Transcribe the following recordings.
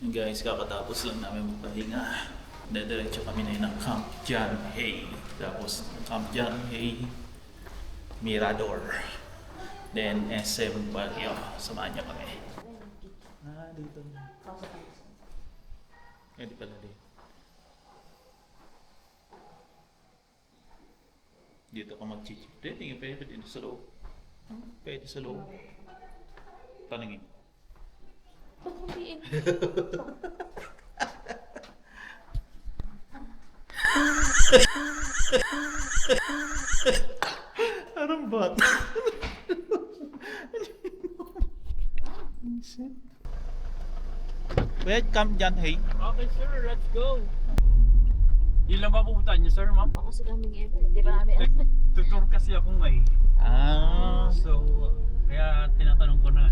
Yung guys, kakatapos lang namin magpahinga. Dediretso kami na yun ng Camp John Hay. Tapos Camp John Hay, Mirador. Then SM Baguio. Samahan niyo kami. Dito. Di pala dito. Dito ka mag-chichip. Pwede dito sa loob. Pwede sa loob. Tanungin. Pagkuliin. Parang bata. Welcome, John Hay. Okay sir, let's go. Yun lang ba pupuntahan niyo sir, ma'am? Ako sa daming ever. Hindi ba namin Tutor kasi ako ngayon. So, kaya tinatanong ko na.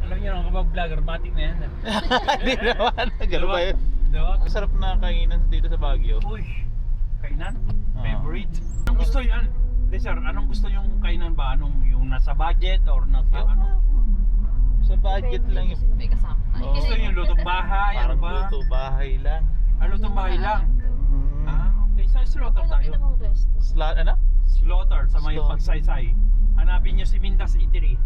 Alam niyo naman kapag vlogger, matik na yan. Hindi naman. Gano'n ba yun? Diba? Masarap na kainan dito sa Baguio. Uy, kainan? Favorite? Anong gusto yan? Hindi sir, anong gusto yung kainan ba? Anong yung nasa budget or nasa ano? Sa budget lang yun. May kasama. Oo. Gusto yung lutong bahay? Parang Ano ba? luto, bahay lang. Lutong bahay lang? Mm. Okay. Sa slaughter tayo. Ano? Slaughter sa may Slaughter. Pagsaysay. Hanapin niyo si Mindas Eatery.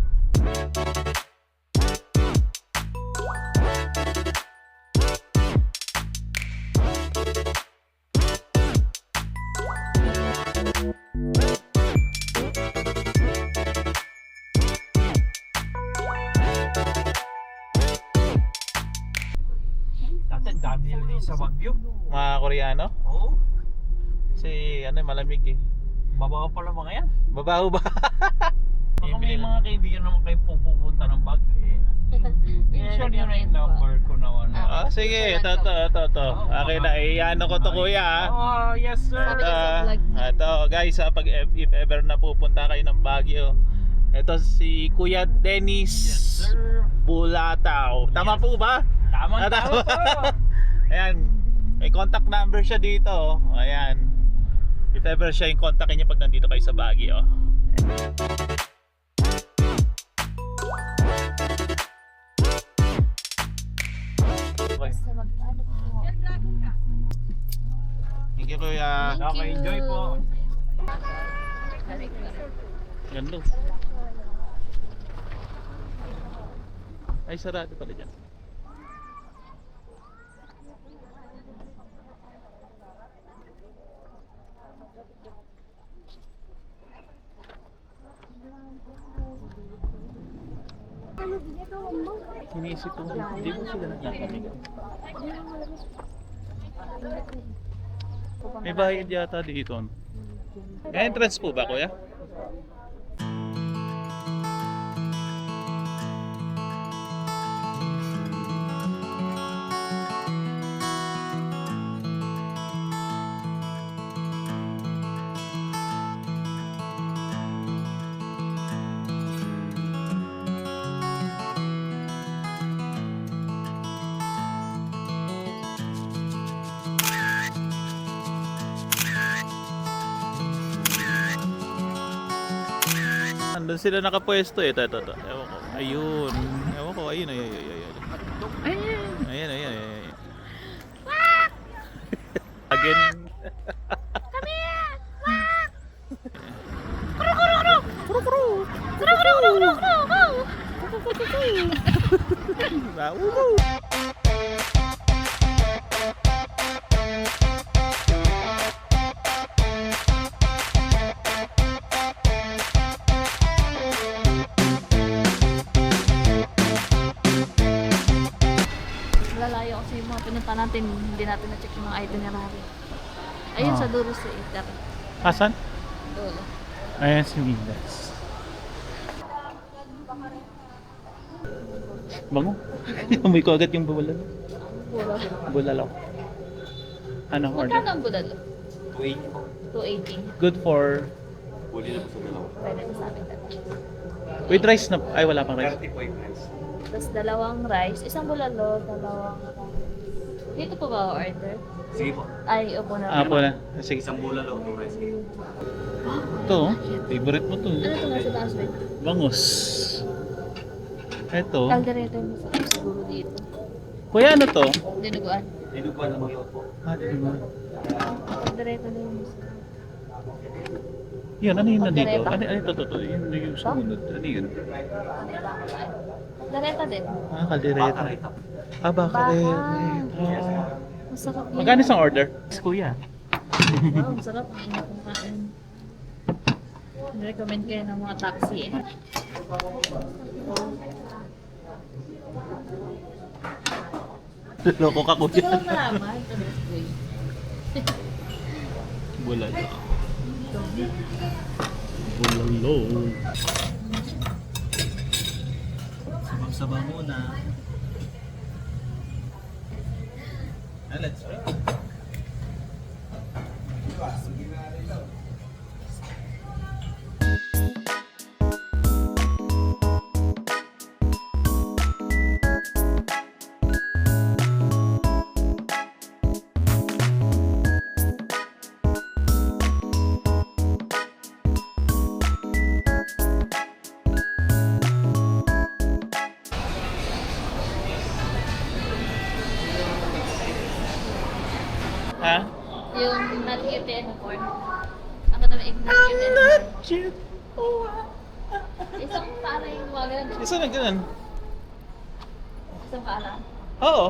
Dati dami nila din sa Baguio. Mga Koreano? Oo. Kasi malamig eh. Babaw pala mga yan. Babaho ba? Baka may mga kaibigan naman kayo pupunta ng Baguio eh. I-share nyo na yung number ko na ano. Sige. Ito. Okay na. Ano ko to kuya ah. Oh, yes sir. Sabi niya sa vlog. Ito guys, pag if ever na pupunta kayo ng Baguio, ito si Kuya Dennis Yes sir. Bulataw. Tama Yes. po ba? Tama Tama. po. Ayan, may contact number siya dito. Ayan. If ever siya yung kontakin niya pag nandito kayo sa Baguio. Okay. Sa mag-ano po. Thank you kuya. Okay, enjoy po. Ganda. Ay, sarado pala dyan. Sinisip ko, hindi mo sila nagkakamig. May bayad yata dito. Entrance po ba kuya? Nandun sila nakapwesto eh. Ito. Ewan ko. Ayun. Ewan ko. Ayun. Ayan. Again. Come here! Lalayo kasi yung mga pinunta natin, hindi natin na-check yung mga itinerary. Ayun sa dulo sa Eater. Asan? Dulo. Ayan si Midas. Bango. Amoy ko agad yung bulalo. Puro. Bulalo. Ano order? Magkano ang budalo? 280. Good for Pwede na sa amin dalawa. with rice na. Ay wala pang rice. Tapos dalawang rice, isang bulalo, dalawang... Dito po ba order? Sige po. Ay, upo na. Ah, po na. Sige. Isang bulalo, 2 rice cake. Ito, favorite mo to. Ano ito nasa taas ba? Bangus. Ito. Caldereta yung masarap siguro dito. Kuya, ano to? Dinuguan. Dinuguan ng mga po. Diba? Direto na yung Yun, ano yun nandito? Kaldereta. Ano ito? Yun yung sumunod. Ano yun? Direto din. Kaldereta. Bakareta. Masarap yun. Magkano isang order? Kuya. Wow, masarap. Ang init ng kain. Recommend kayo ng mga taxi eh. Loko ka Gusto kuya. ko lang malaman. Uy. Bulalo. Bulalo. Sabang-sabang muna. Let's try. Ha? Yung not cute and corn. Ang ganda ng not cute and corn. Shit. Isang pala yung mga ganun. Isa na ganun. Isang pala. Oo.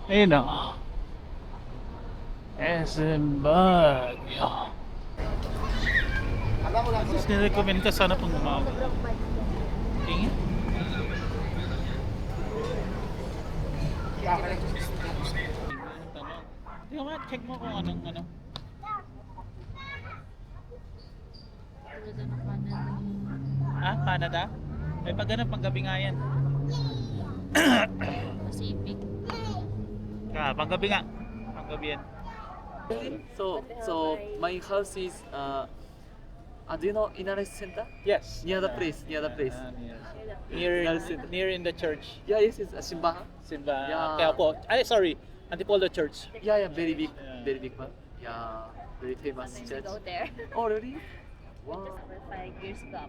Ayun na. SM Baguio. Tapos nirecommend ka sana pang umaga. Tingin? Tingnan mo, check mo kung anong ano. Tulad ng Canada. Canada? May pag ganun, panggabi nga yan. Pacific. Panggabi nga. Panggabi yan. So my house is do you know Inares Center? Yes. Near the place, Near in the church. Yeah, yes, it's Simbahan. Simba. Yeah. Kaya po. Sorry. Antipolo Church. Yeah, very big, Yeah. very big one. Yeah, very famous Sometimes we church. go there. Oh really? Wow. Just for 5 years ago.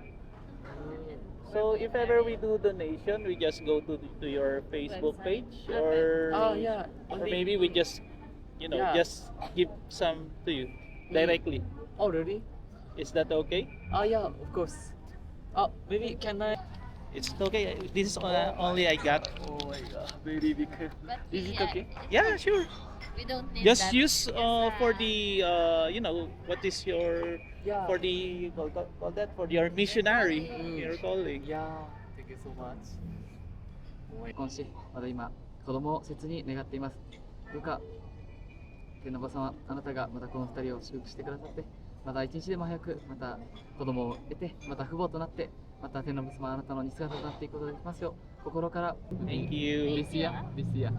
So if ever we do donation, we just go to your Facebook Website. page, Okay. or Oh yeah. or maybe we just Yeah. just give some to you directly. Oh really? Is that okay? Oh yeah, of course. Oh maybe can I? It's okay. This is only I got. Oh my god, very big. But Is it yeah, okay? Yeah, sure. We don't need Just that. use Because, for the what is your Yeah. for the call that for your missionary, your calling. Yeah. Thank you so much. 今週まだ今子供を切に願っています。どうか天のおば様、あなたがまたこの二人を祝福してくださって、また一日でも早くまた子供を得て、また父母となって、また天のおば様あなたの似姿となっていくことができますよう心から。 Thank you. This year, this year.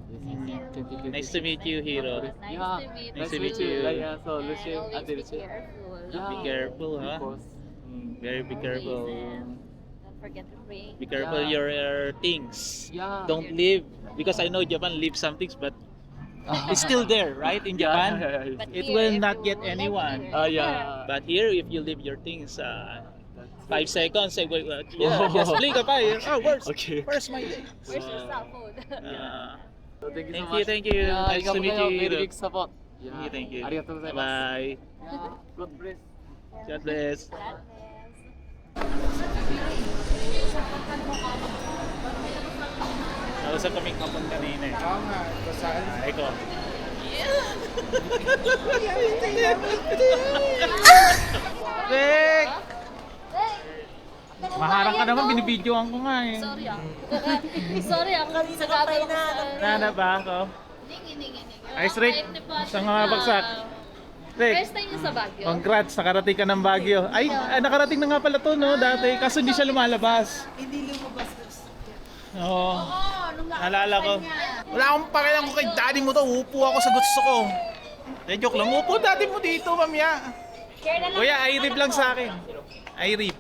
Nice to meet you, Hiro. Nice Yeah. to meet Nice you. to meet you. Yeah, so And Lucian, always Ate be Lucian. careful. Yeah. Be careful, Of huh? course. Very be careful. And don't forget to pray. Be careful Yeah. your things. Yeah. Don't leave because I know Japan leave some things, but it's still there, right? In Japan, But it here, will if not you get will let anyone. here. Yeah. But here, if you leave your things, 5 seconds, say, wait, Oh. just blink a pa. Oh, Okay. where's my things? Where's your cell phone? So thank you so Thank you, much. thank you. Yeah, Nice to meet you, Very Hiro. big support. Thank you. ありがとうございます。 Bye. Yeah. God bless. God bless. Nausap kaming kapon kanina eh. Oo nga, saan? Eko. Rick! Maharang ka naman, binibidyoan ko nga eh. Sorry Sorry ang sa gagawin na. Nana ba ako? Ningi. Ice Rick, isang mga bagsak. Rick, First time niya sa Baguio. congrats, nakarating ka ng Baguio. Ay, nakarating na nga pala to no, dati, kaso hindi siya lumalabas. Hindi lumabas. Oo. Naalala ko. Wala akong pakialam ko kay daddy mo to. Upo ako sa gusto ko. Joke lang. Upo daddy mo dito, mamaya. Kuya, I-rip lang sa akin. I-rip.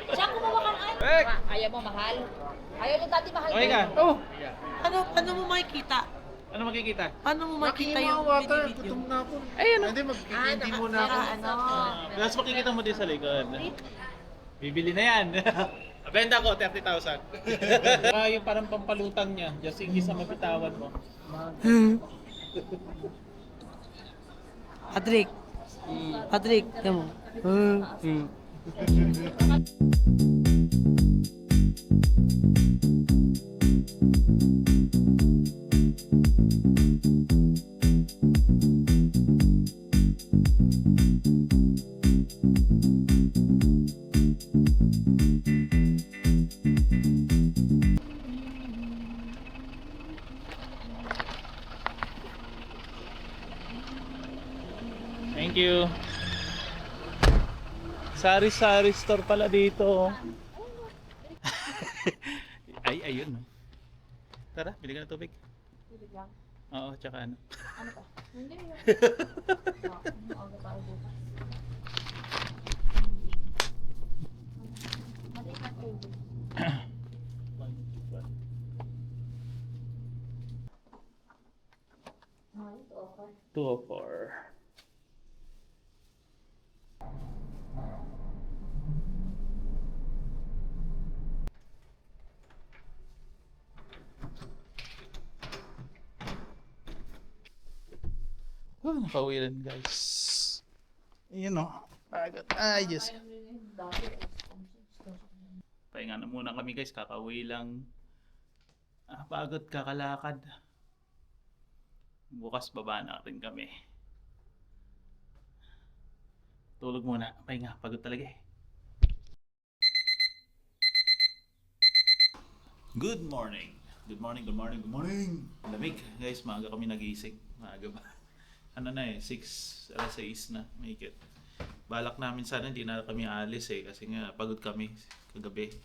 Diyan kumuha ka ng Rick! Ayaw mo mahal. Ayaw ni dati mahal. Okay ka? Oh, ano mo makikita? Ano makikita? Paano mo makita yung video? Ayun. Hindi, mag-hindi muna ako. Ano? Tapos makikita mo din sa likod. Bibili na yan. Benta ko, 30,000. Yung parang pampalutang niya, just in case na mabitawan mo. Patrick. Patrick, yan mo. Thank you. Sari-sari store pala dito. Ay, ayun. Tara, bili ka ng tubig. Tubig lang. Oo, tsaka ano. Ano pa? Hindi yun. Maaga tayo bukas. Maliit na tubig. Ay, ito okay. 204. Oh, nakawilan guys. Ayun o. Agad. Ay, Diyos. Pahinga na muna kami guys. Kakauwi lang. Pagod kakalakad. Bukas baba na rin kami. Tulog muna. Pahinga. Pagod talaga eh. Good morning. Good morning, good morning, good morning. Lamig. Guys, maaga kami nagising. Maaga ba? Ano na eh, 6, alas 6 na, may ikit. Balak namin sana hindi na kami alis eh, kasi nga pagod kami kagabi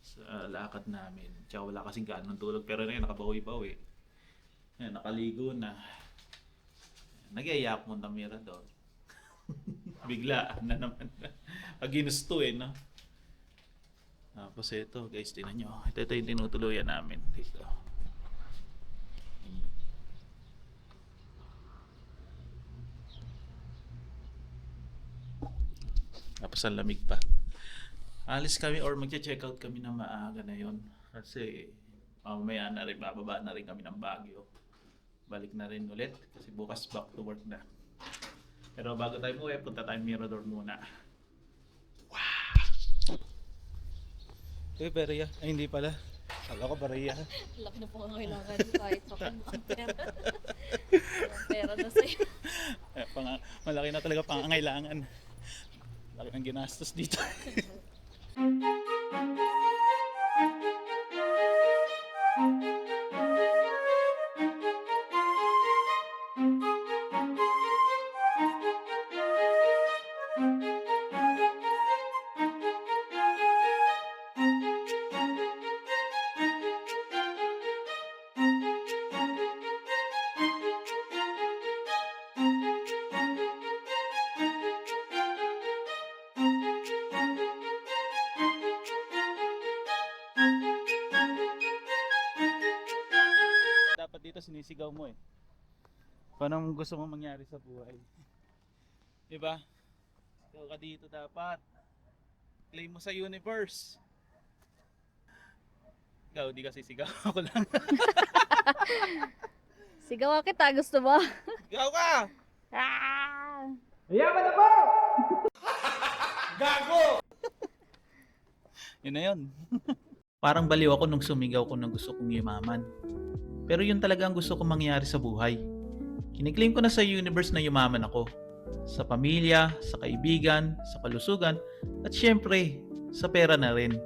sa lakad namin. Tsaka wala kasing ganong tulog, pero na yun, nakabawi-bawi. Yan, nakaligo na. Nag-iiyak mo na Mirador. Bigla na naman. Pag ginusto eh, no? Tapos ito, guys, tinan nyo. Ito yung tinutuluyan namin dito. Tapos ang lamig pa. Alis kami or magche-check out kami na maaga na yon. Kasi mamaya na rin, bababa na rin kami ng Baguio. Balik na rin ulit kasi bukas back to work na. Pero bago tayo umuwi, punta tayo Mirador muna. Wow! Berea. Ay, hindi pala. Kala ko Berea. Laki na po ang kailangan kahit sa pera. Pera na sa'yo. Malaki na talaga pangangailangan. Laki ng ginastos dito. Dapat dito sinisigaw mo eh. Paano mo gusto mo mangyari sa buhay? Diba? Sigaw ka dito dapat. Claim mo sa universe. Ikaw, di ka sisigaw. Ako lang. Sigawa kita, gusto mo? Sigaw ka! Ah! Yun na yun. Parang baliw ako nung sumigaw ko na gusto kong yumaman. Pero yun talaga ang gusto kong mangyari sa buhay. Kiniklaim ko na sa universe na yumaman ako. Sa pamilya, sa kaibigan, sa kalusugan, at syempre, sa pera na rin.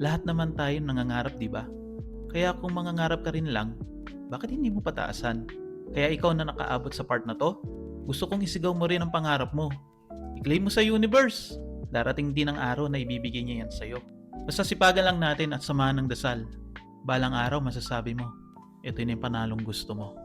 Lahat naman tayo nangangarap, di ba? Kaya kung mangangarap ka rin lang, bakit hindi mo pataasan? Kaya ikaw na nakaabot sa part na to, gusto kong isigaw mo rin ang pangarap mo. I-claim mo sa universe. Darating din ang araw na ibibigay niya yan sa'yo. Basta sipagan lang natin at samahan ng dasal. Balang araw masasabi mo, ito yung panalong gusto mo.